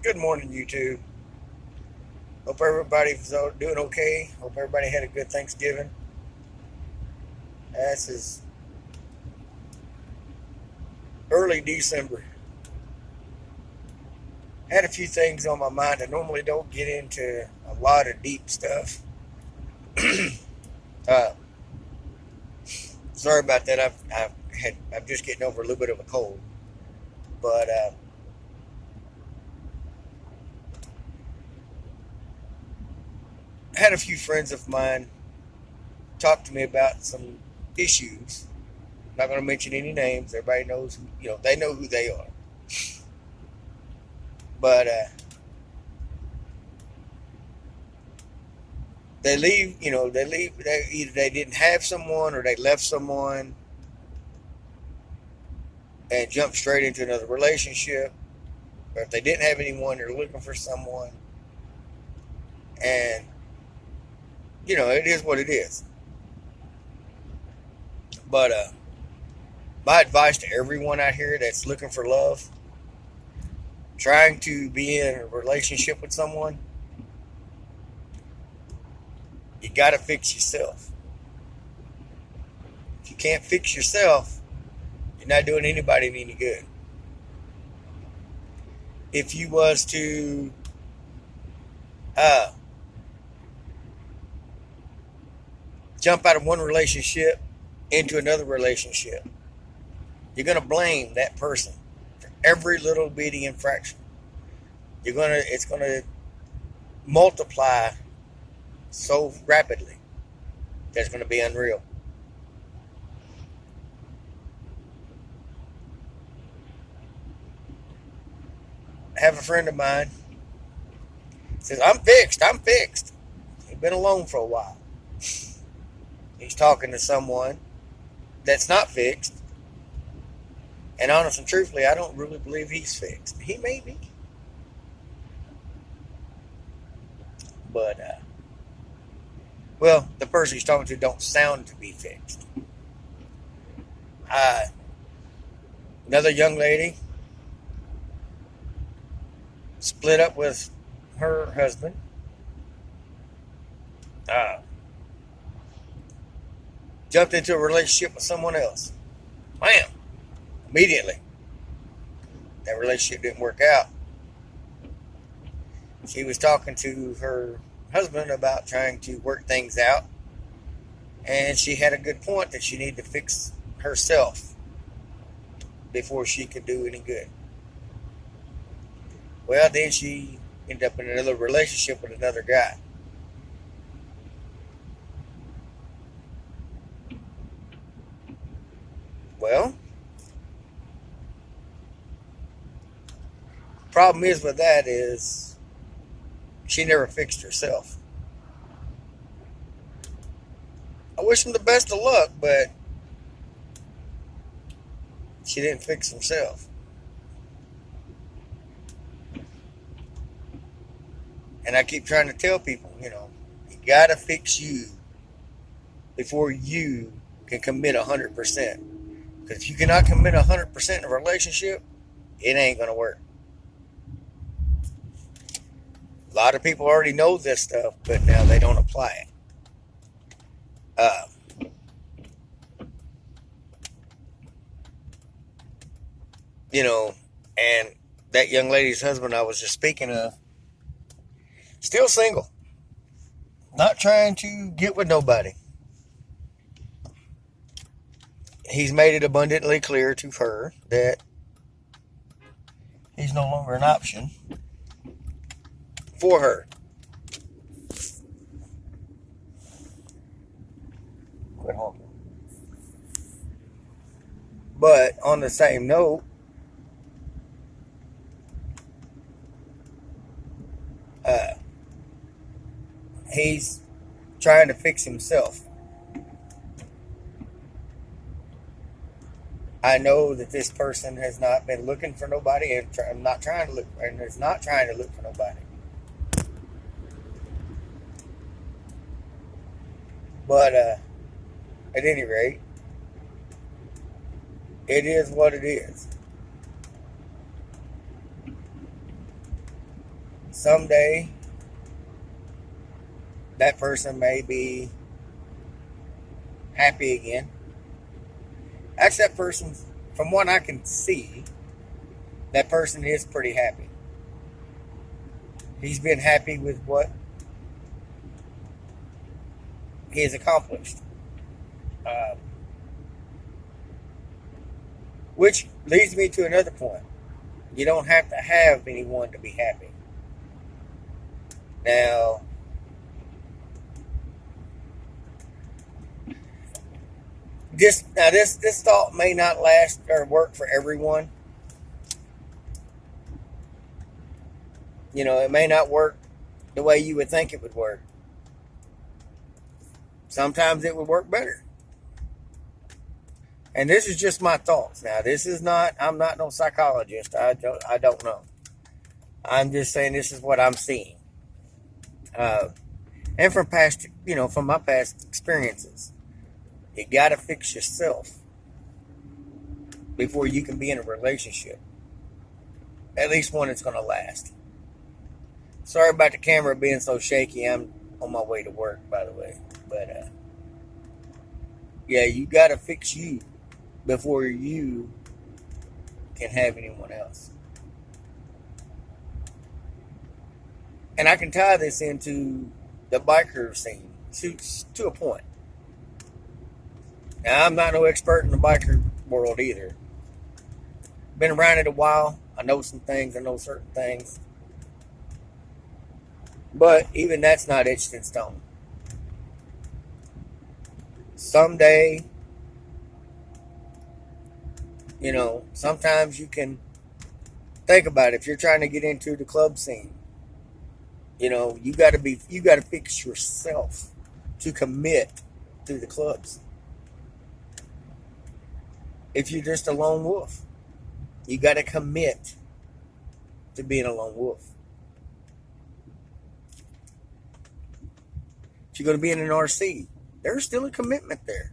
Good morning, YouTube. Hope everybody's doing okay. Hope everybody had a good Thanksgiving. This is early December. Had a few things on my mind. I normally don't get into a lot of deep stuff. uh, Sorry about that. I'm just getting over a little bit of a cold, but I had a few friends of mine talk to me about some issues. I'm not going to mention any names. Everybody knows who they know who they are. But they leave. They leave. Either they didn't have someone or they left someone and jumped straight into another relationship. Or if they didn't have anyone, they're looking for someone. And it is what it is. But my advice to everyone out here that's looking for love, trying to be in a relationship with someone, you got to fix yourself. If you can't fix yourself, you're not doing anybody any good. If you was to jump out of one relationship into another relationship, you're going to blame that person for every little bitty infraction. It's going to multiply so rapidly that it's going to be unreal. I have a friend of mine says, I'm fixed. He's been alone for a while. He's talking to someone that's not fixed. And honestly and truthfully, I don't really believe he's fixed. He may be. But, the person he's talking to don't sound to be fixed. Another young lady split up with her husband. Jumped into a relationship with someone else. Bam! Immediately. That relationship didn't work out. She was talking to her husband about trying to work things out. And she had a good point that she needed to fix herself before she could do any good. Well, then she ended up in another relationship with another guy. Well, problem is with that is she never fixed herself. I wish him the best of luck, but she didn't fix herself. And I keep trying to tell people, you gotta fix you before you can commit 100%. Because if you cannot commit 100% in a relationship, it ain't gonna work. A lot of people already know this stuff, but now they don't apply it. And that young lady's husband I was just speaking of, still single, not trying to get with nobody. He's made it abundantly clear to her that he's no longer an option for her. Quit honking. But on the same note, he's trying to fix himself. I know that this person has not been looking for nobody and not trying to look, and is not trying to look for nobody. But at any rate, it is what it is. someday that person may be happy again. Actually, that person, from what I can see, that person is pretty happy. He's been happy with what he has accomplished. Uh, which leads me to another point. You don't have to have anyone to be happy. Now, this thought may not last or work for everyone. You know, it may not work the way you would think it would work. Sometimes it would work better. And this is just my thoughts. Now, this is not. I'm not no psychologist. I don't know. I'm just saying this is what I'm seeing. And from past, from my past experiences, you got to fix yourself before you can be in a relationship. At least one that's going to last. Sorry about the camera being so shaky. I'm on my way to work, by the way. But, yeah, you got to fix you before you can have anyone else. And I can tie this into the biker scene to a point. Now, I'm not no expert in the biker world either. Been around it a while. I know some things. I know certain things. But even that's not etched in stone. Someday, sometimes you can think about it. If you're trying to get into the club scene, you got to fix yourself to commit to the clubs. If you're just a lone wolf, you got to commit to being a lone wolf. If you're going to be in an RC, there's still a commitment there.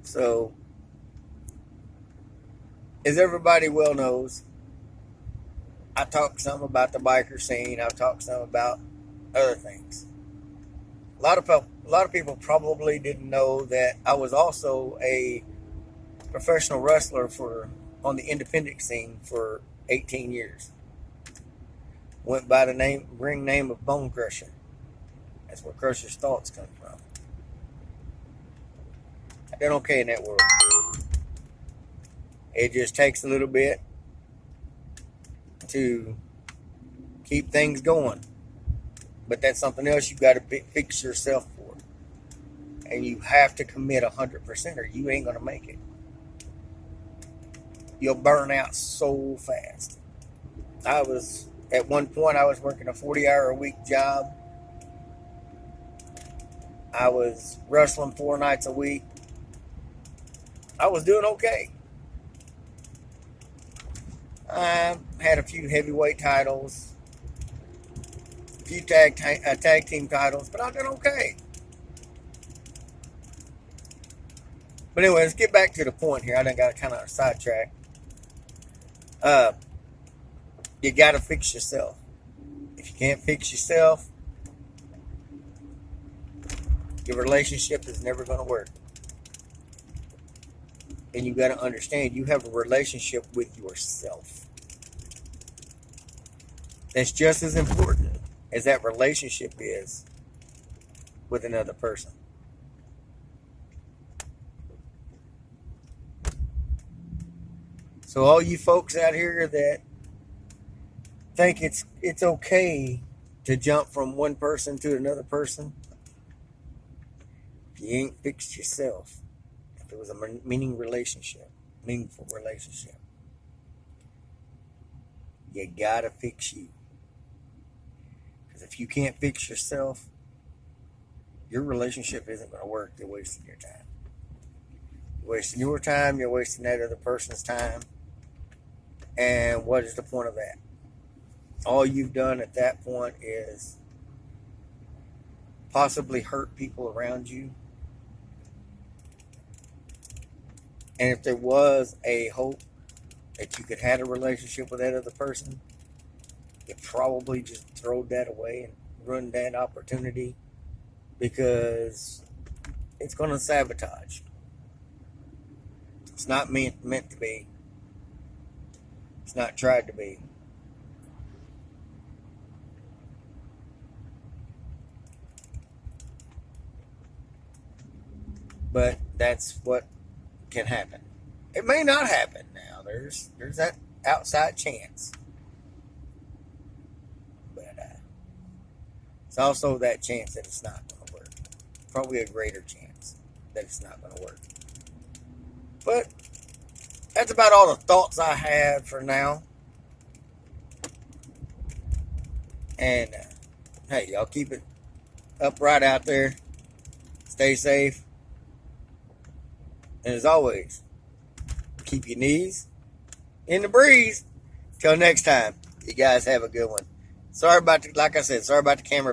So, as everybody well knows, I talked some about the biker scene. I've talked some about other things. A lot of people probably didn't know that I was also a professional wrestler on the independent scene for 18 years. Went by the ring name of Bone Crusher. That's where Crusher's thoughts come from. I did okay in that world. It just takes a little bit to keep things going. But that's something else you got to fix yourself for. And you have to commit 100% or you ain't going to make it. You'll burn out so fast. At one point, I was working a 40-hour-a-week job. I was wrestling 4 nights a week. I was doing okay. I had a few heavyweight titles, a few tag team titles, but I did okay. But anyway, let's get back to the point here. I done got kind of sidetracked. You got to fix yourself. If you can't fix yourself, your relationship is never going to work. And you got to understand, you have a relationship with yourself. That's just as important as that relationship is with another person. So all you folks out here that think it's okay to jump from one person to another person, if you ain't fixed yourself, if it was a meaningful relationship, you gotta fix you. Because if you can't fix yourself, your relationship isn't going to work. You're wasting your time. You're wasting your time. You're wasting that other person's time. And what is the point of that? All you've done at that point is possibly hurt people around you. And if there was a hope that you could have a relationship with that other person, you probably just throw that away and run that opportunity, because it's going to sabotage. It's not meant to be. It's not tried to be. But that's what can happen. It may not happen now. There's that outside chance. But it's also that chance that it's not going to work. Probably a greater chance that it's not going to work. But that's about all the thoughts I have for now. And hey, y'all keep it upright out there. Stay safe. And as always, keep your knees in the breeze. Till next time, you guys have a good one. Sorry about like I said, sorry about the camera.